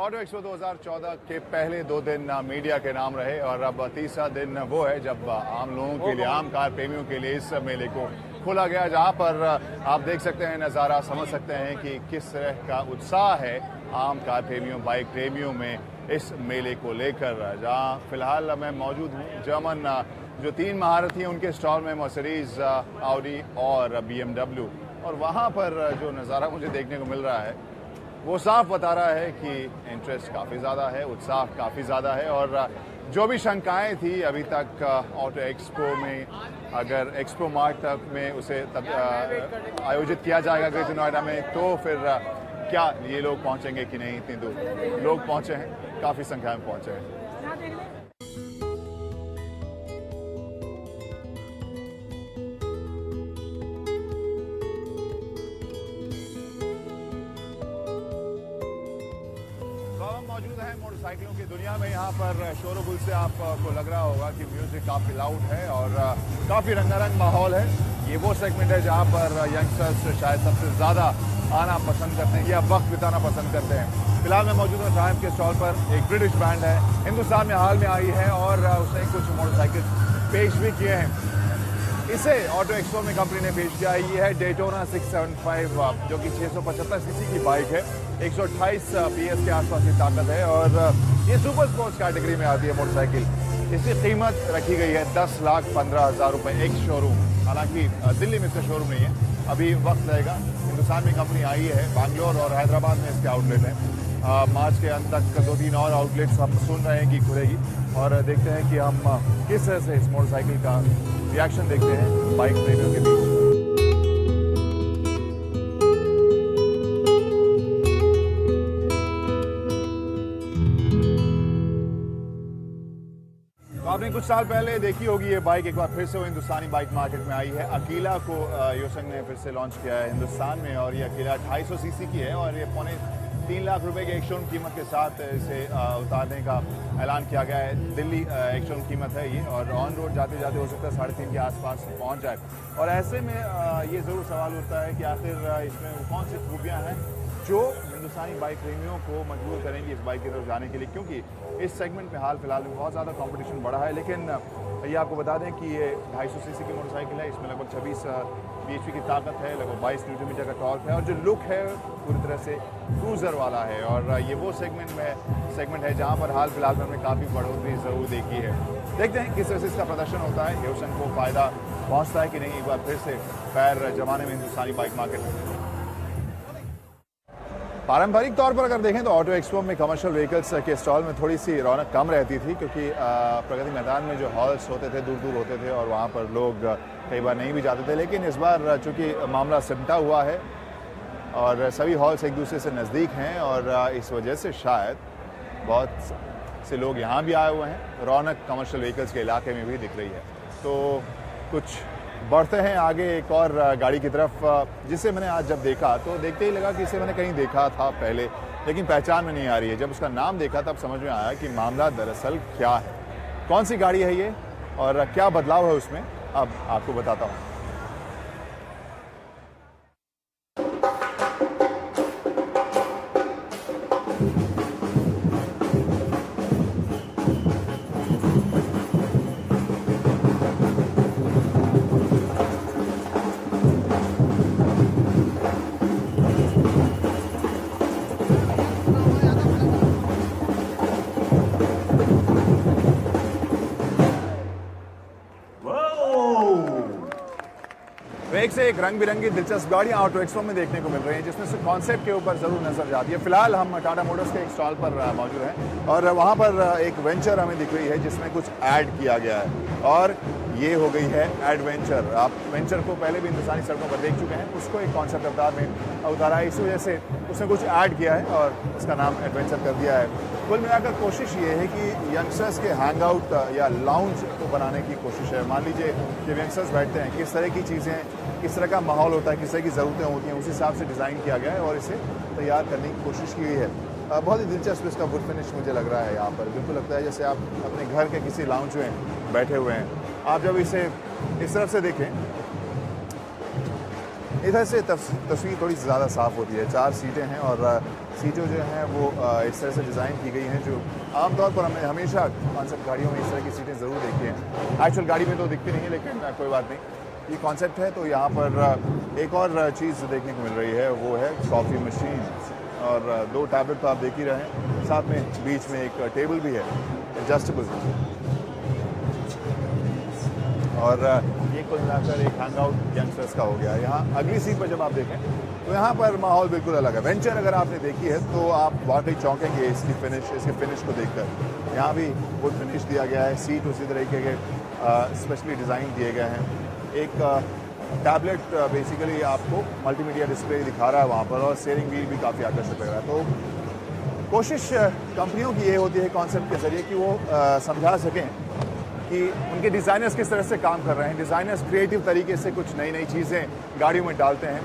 Auto expo 2014 के पहले 2 दिन मीडिया के नाम रहे और अब तीसरा दिन वो है जब आम लोगों के लिए, आम कार प्रेमियों के लिए इस मेले को खोला गया, जहां पर आप देख सकते हैं, नज़ारा समझ सकते हैं कि किस तरह का उत्साह है आम कार प्रेमियों, बाइक प्रेमियों में इस मेले को लेकर। जहां फिलहाल मैं मौजूद हूँ जर्मन जो 3 महारथी हैं उनके स्टॉल में, मर्सिडीज, ऑडी और BMW, और वहाँ पर जो नज़ारा मुझे देखने को मिल रहा है वो साफ बता रहा है कि इंटरेस्ट काफ़ी ज़्यादा है, उत्साह काफ़ी ज़्यादा है। और जो भी शंकाएं थी अभी तक ऑटो एक्सपो में, अगर एक्सपो मार्ट तक में उसे आयोजित किया जाएगा ग्रेटर नोएडा में, तो फिर क्या ये लोग पहुंचेंगे कि नहीं। इतनी दूर लोग पहुंचे हैं, काफ़ी संख्या में पहुंचे हैं। मौजूद है मोटरसाइकिलों की दुनिया में। यहाँ पर शोरगुल से आपको लग रहा होगा कि म्यूजिक काफ़ी लाउड है और काफ़ी रंगारंग माहौल है। ये वो सेगमेंट है जहाँ पर यंगस्टर्स शायद सबसे ज़्यादा आना पसंद करते हैं या वक्त बिताना पसंद करते हैं। फिलहाल मैं मौजूद हूँ ट्रायम्फ के स्टॉल पर। एक ब्रिटिश ब्रांड है, हिंदुस्तान में हाल में आई है और उसने कुछ मोटरसाइकिल पेश भी किए हैं। इसे ऑटो एक्सपो में कंपनी ने पेश किया है। ये है डेटोना 675, जो कि 675 सीसी की बाइक है। 128 PS के आसपास की ताकत है और ये सुपर स्पोर्ट्स कैटेगरी में आती है मोटरसाइकिल। इसकी कीमत रखी गई है 10,15,000 रुपये एक शोरूम। हालांकि दिल्ली में इसका शोरूम नहीं है, अभी वक्त लगेगा। हिंदुस्तान में कंपनी आई है, बैंगलोर और हैदराबाद में इसके आउटलेट हैं। मार्च के अंत तक 2-3 और आउटलेट्स हम सुन रहे हैं कि खुलेगी और देखते हैं कि हम किस तरह से इस मोटरसाइकिल का रिएक्शन देखते हैं बाइक प्रेमियों के बीच। तो आपने कुछ साल पहले देखी होगी ये बाइक, एक बार फिर से वो हिंदुस्तानी बाइक मार्केट में आई है। अकीला को योसंग ने फिर से लॉन्च किया है हिंदुस्तान में और ये अकीला 250 सीसी की है और ये 3 लाख रुपए के एक शोरूम कीमत के साथ इसे उतारने का ऐलान किया गया है। दिल्ली एक शोरूम कीमत है ये और ऑन रोड जाते जाते हो सकता है 3.5 के आसपास पहुंच जाए। और ऐसे में ये ज़रूर सवाल उठता है कि आखिर इसमें वो कौन सी खूबियाँ हैं जो हिंदुस्तानी बाइक प्रेमियों को मजबूर करेंगी इस बाइक की तरफ जाने के लिए, क्योंकि इस सेगमेंट में हाल फिलहाल में बहुत ज़्यादा कंपटीशन बढ़ा है। लेकिन ये आपको बता दें कि ये 250 सीसी की मोटरसाइकिल है। इसमें लगभग 26 bhp की ताकत है, लगभग 22 न्यूटन का टॉर्क है और जो लुक है पूरी तरह से क्रूज़र वाला है। और ये वो सेगमेंट है जहाँ पर हाल फिलहाल में हमने काफ़ी बढ़ोतरी ज़रूर देखी है। देखते हैं किस तरह से इसका प्रदर्शन होता है, योसन को फ़ायदा पहुँचता है कि नहीं एक बार फिर से पैर जमाने में हिंदुस्तानी बाइक मार्केट में। पारंपरिक तौर पर अगर देखें तो ऑटो एक्सपो में कमर्शियल व्हीकल्स के स्टॉल में थोड़ी सी रौनक कम रहती थी, क्योंकि प्रगति मैदान में जो हॉल्स होते थे दूर दूर होते थे और वहाँ पर लोग कई बार नहीं भी जाते थे। लेकिन इस बार चूँकि मामला सिमटा हुआ है और सभी हॉल्स एक दूसरे से नज़दीक हैं और इस वजह से शायद बहुत से लोग यहाँ भी आए हुए हैं। रौनक कमर्शियल व्हीकल्स के इलाके में भी दिख रही है। तो कुछ बढ़ते हैं आगे एक और गाड़ी की तरफ, जिसे मैंने आज जब देखा तो देखते ही लगा कि इसे मैंने कहीं देखा था पहले, लेकिन पहचान में नहीं आ रही है। जब उसका नाम देखा तब समझ में आया कि मामला दरअसल क्या है, कौन सी गाड़ी है ये और क्या बदलाव है उसमें, अब आपको बताता हूँ। एक से एक रंग बिरंगी दिलचस्प गाड़ियां ऑटो एक्सपो में देखने को मिल रही हैं, जिसमें से कॉन्सेप्ट के ऊपर ज़रूर नजर जाती है। फिलहाल हम टाटा मोटर्स के एक स्टॉल पर मौजूद हैं और वहां पर एक वेंचर हमें दिख रही है जिसमें कुछ ऐड किया गया है और ये हो गई है एडवेंचर। आप वेंचर को पहले भी हिंदुस्तानी सड़कों पर देख चुके हैं, उसको एक कॉन्सेप्ट अवतार में उतारा है, इस वजह से उसने कुछ ऐड किया है और उसका नाम एडवेंचर कर दिया है। कुल मिलाकर कोशिश ये है कि यंगस्टर्स के हैंग आउट या लाउंज को बनाने की कोशिश है। मान लीजिए जब यंगस्टर्स बैठते हैं, किस तरह की चीज़ें, किस तरह का माहौल होता है, किस तरह की ज़रूरतें होती हैं, उस हिसाब से डिज़ाइन किया गया है और इसे तैयार करने की कोशिश की गई है। बहुत ही दिलचस्प इसका वुड फिनिश मुझे लग रहा है। यहाँ पर बिल्कुल लगता है जैसे आप अपने घर के किसी लाउंज में बैठे हुए हैं। आप जब इसे इस तरफ से देखें इधर से तस्वीर थोड़ी ज़्यादा साफ़ होती है। 4 सीटें हैं और सीटें जो हैं वो इस तरह से डिज़ाइन की गई हैं जो आमतौर पर हमने हमेशा कॉन्सेप्ट गाड़ियों में इस तरह की सीटें ज़रूर देखी हैं। एक्चुअल गाड़ी में तो दिखती नहीं है, लेकिन कोई बात नहीं, ये कॉन्सेप्ट है। तो यहाँ पर एक और चीज़ देखने को मिल रही है, वो है कॉफ़ी मशीन और 2 टैबलेट तो आप देख ही रहे हैं, साथ में बीच में एक टेबल भी है एडजस्टेबल। और ये कुल मिलाकर एक हैंग आउट यंगस्टर्स का हो गया। यहाँ अगली सीट पर जब आप देखें तो यहाँ पर माहौल बिल्कुल अलग है। वेंचर अगर आपने देखी है तो आप वाकई चौंकेंगे इसके फिनिश को देखकर। यहाँ भी वुड फिनिश दिया गया है, सीट उसी तरीके के स्पेशली डिज़ाइन दिए गए हैं। एक टैबलेट बेसिकली आपको मल्टीमीडिया डिस्प्ले दिखा रहा है वहाँ पर, और स्टीयरिंग व्हील भी काफ़ी आकर्षक लग रहा है। तो कोशिश कंपनियों की ये होती है कॉन्सेप्ट के ज़रिए कि वो समझा सकें कि उनके डिज़ाइनर्स किस तरह से काम कर रहे हैं। डिज़ाइनर्स क्रिएटिव तरीके से कुछ नई नई चीज़ें गाड़ियों में डालते हैं।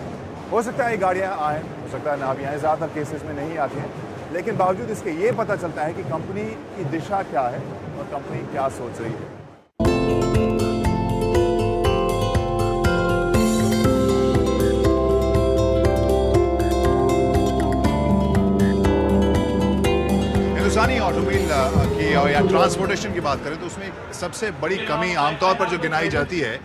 हो सकता है ये गाड़ियाँ आएँ, हो सकता है ना भी आएँ, ज़्यादातर केसेस में नहीं आती हैं, लेकिन बावजूद इसके ये पता चलता है कि कंपनी की दिशा क्या है और कंपनी क्या सोच रही है। हिंदुस्तानी ऑटोमोबाइल की या ट्रांसपोर्टेशन की बात करें तो उसमें सबसे बड़ी कमी आमतौर पर जो गिनाई जाती है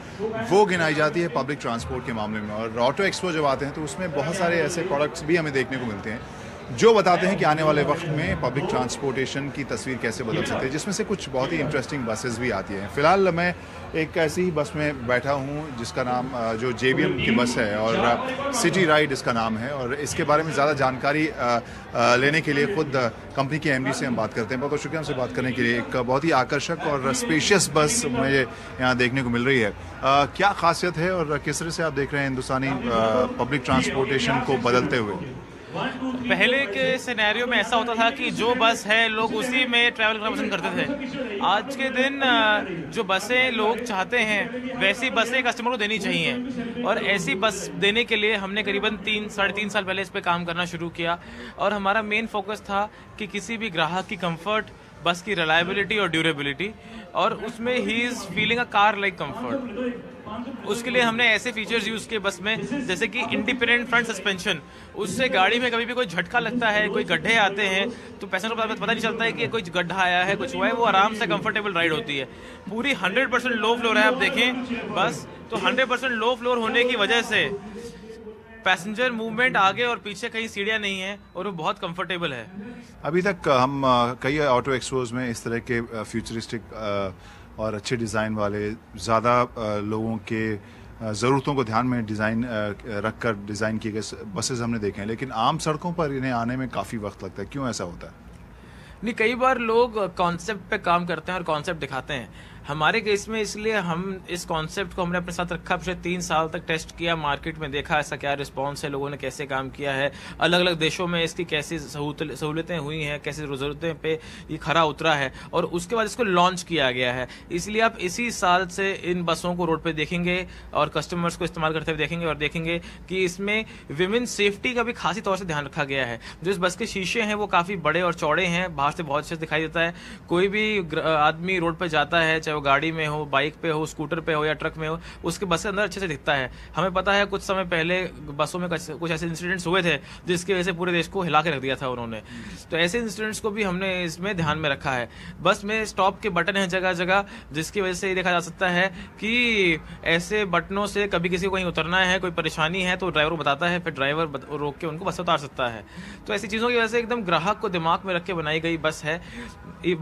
वो गिनाई जाती है पब्लिक ट्रांसपोर्ट के मामले में। और ऑटो एक्सपो जब आते हैं तो उसमें बहुत सारे ऐसे प्रोडक्ट्स भी हमें देखने को मिलते हैं जो बताते हैं कि आने वाले वक्त में पब्लिक ट्रांसपोर्टेशन की तस्वीर कैसे बदल सकती है, जिसमें से कुछ बहुत ही इंटरेस्टिंग बसेस भी आती हैं। फ़िलहाल मैं एक ऐसी ही बस में बैठा हूँ जिसका नाम जो JBM की बस है और सिटी राइड इसका नाम है, और इसके बारे में ज़्यादा जानकारी लेने के लिए ख़ुद कंपनी के MD से हम बात करते हैं। बहुत बहुत शुक्रिया हमसे बात करने के लिए। एक बहुत ही आकर्षक और स्पेशियस बस मुझे यहाँ देखने को मिल रही है। क्या खासियत है और किस तरह से आप देख रहे हैं हिंदुस्तानी पब्लिक ट्रांसपोर्टेशन को बदलते हुए? पहले के सिनेरियो में ऐसा होता था कि जो बस है लोग उसी में ट्रैवल करना पसंद करते थे। आज के दिन जो बसें लोग चाहते हैं वैसी बसें कस्टमर को देनी चाहिए, और ऐसी बस देने के लिए हमने करीबन 3-3.5 साल पहले इस पे काम करना शुरू किया। और हमारा मेन फोकस था कि किसी भी ग्राहक की कंफर्ट, बस की रिलायबिलिटी और ड्यूरेबिलिटी, और उसमें he is feeling a car like comfort. उसके लिए हमने ऐसे फीचर्स यूज़ किए बस में, जैसे कि इंडिपेंडेंट फ्रंट सस्पेंशन। उससे गाड़ी में कभी भी कोई झटका लगता है, कोई गड्ढे आते हैं, तो पैसेंजर को पता नहीं चलता है कि कोई गड्ढा आया है, कुछ हुआ है, वो आराम से कंफर्टेबल राइड होती है। पूरी 100% लो फ्लोर है, आप देखें बस, तो 100% लो फ्लोर होने की वजह से पैसेंजर मूवमेंट आगे और पीछे कहीं सीढ़ियाँ नहीं है, और वो बहुत कंफर्टेबल है। अभी तक हम कई ऑटो एक्सपोज में इस तरह के फ्यूचरिस्टिक और अच्छे डिज़ाइन वाले ज़्यादा लोगों के ज़रूरतों को ध्यान में डिज़ाइन रखकर डिज़ाइन किए गए बसेस हमने देखे हैं, लेकिन आम सड़कों पर इन्हें आने में काफ़ी वक्त लगता है। क्यों ऐसा होता है? नहीं, कई बार लोग कॉन्सेप्ट पे काम करते हैं और कॉन्सेप्ट दिखाते हैं। हमारे केस में इसलिए हम इस कॉन्सेप्ट को हमने अपने साथ रखा, पिछले 3 साल तक टेस्ट किया, मार्केट में देखा ऐसा क्या रिस्पांस है, लोगों ने कैसे काम किया है, अलग अलग देशों में इसकी कैसी सहूलतें हुई हैं, कैसी ज़रूरतें पे ये खरा उतरा है, और उसके बाद इसको लॉन्च किया गया है। इसलिए आप इसी साल से इन बसों को रोड पे देखेंगे और कस्टमर्स को इस्तेमाल करते हुए देखेंगे, और देखेंगे कि इसमें विमेन सेफ्टी का भी खासी तौर से ध्यान रखा गया है। जो इस बस के शीशे हैं वो काफ़ी बड़े और चौड़े हैं, बाहर से बहुत अच्छे से दिखाई देता है। कोई भी आदमी रोड पर जाता है, चाहे वो गाड़ी में हो, बाइक पे हो, स्कूटर पे हो या ट्रक में हो, उसके बस के अंदर अच्छे से दिखता है। हमें पता है कुछ समय पहले बसों में कुछ ऐसे इंसिडेंट्स हुए थे जिसकी वजह से पूरे देश को हिला के रख दिया था उन्होंने। तो ऐसे इंसिडेंट्स को भी हमने इसमें ध्यान में रखा है। बस में स्टॉप के बटन है जगह जगह, जिसकी वजह से ये देखा जा सकता है कि ऐसे बटनों से कभी किसी को कहीं उतरना है, कोई परेशानी है तो ड्राइवर को बताता है, फिर ड्राइवर रोक के उनको बस उतार सकता है। तो ऐसी चीज़ों की वजह से एकदम ग्राहक को दिमाग में रख के बनाई गई बस है।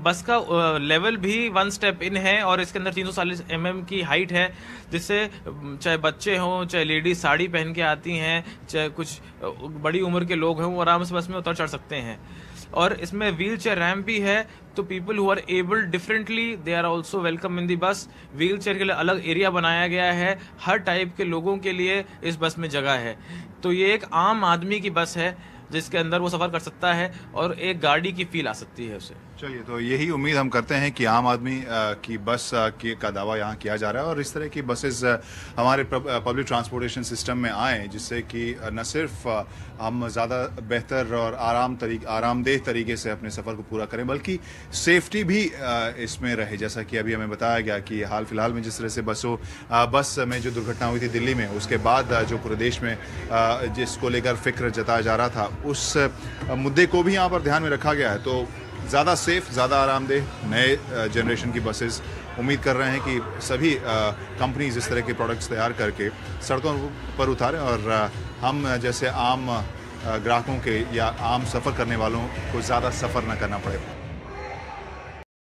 बस का लेवल भी 1 स्टेप इन है, और इसके अंदर 340 mm की हाइट है, जिससे चाहे बच्चे हों, चाहे लेडीज साड़ी पहन के आती हैं, चाहे कुछ बड़ी उम्र के लोग हैं, वो आराम से बस में उतर चढ़ सकते हैं। और इसमें व्हील चेयर रैम्प भी है, तो people who are able differently they are also welcome in the bus. Wheel chair के लिए अलग एरिया बनाया गया है, हर टाइप के लोगों के लिए इस बस में जगह है। तो ये एक आम आदमी की बस है, जिसके अंदर वो सफ़र कर सकता है और एक गाड़ी की फील आ सकती है उसे। चलिए, तो यही उम्मीद हम करते हैं कि आम आदमी की बस का दावा यहाँ किया जा रहा है और इस तरह की बसेस हमारे पब्लिक ट्रांसपोर्टेशन सिस्टम में आएँ, जिससे कि न सिर्फ हम ज़्यादा बेहतर और आरामदेह तरीके से अपने सफ़र को पूरा करें, बल्कि सेफ्टी भी इसमें रहे। जैसा कि अभी हमें बताया गया कि हाल फिलहाल में जिस तरह से बस में जो दुर्घटना हुई थी दिल्ली में, उसके बाद जो पूरे देश में जिसको लेकर फिक्र जताया जा रहा था, उस मुद्दे को भी यहाँ पर ध्यान में रखा गया है। तो ज़्यादा सेफ, ज़्यादा आरामदेह नए जनरेशन की बसेस उम्मीद कर रहे हैं कि सभी कंपनीज इस तरह के प्रोडक्ट्स तैयार करके सड़कों पर उतारें और हम जैसे आम ग्राहकों के या आम सफ़र करने वालों को ज़्यादा सफ़र न करना पड़े।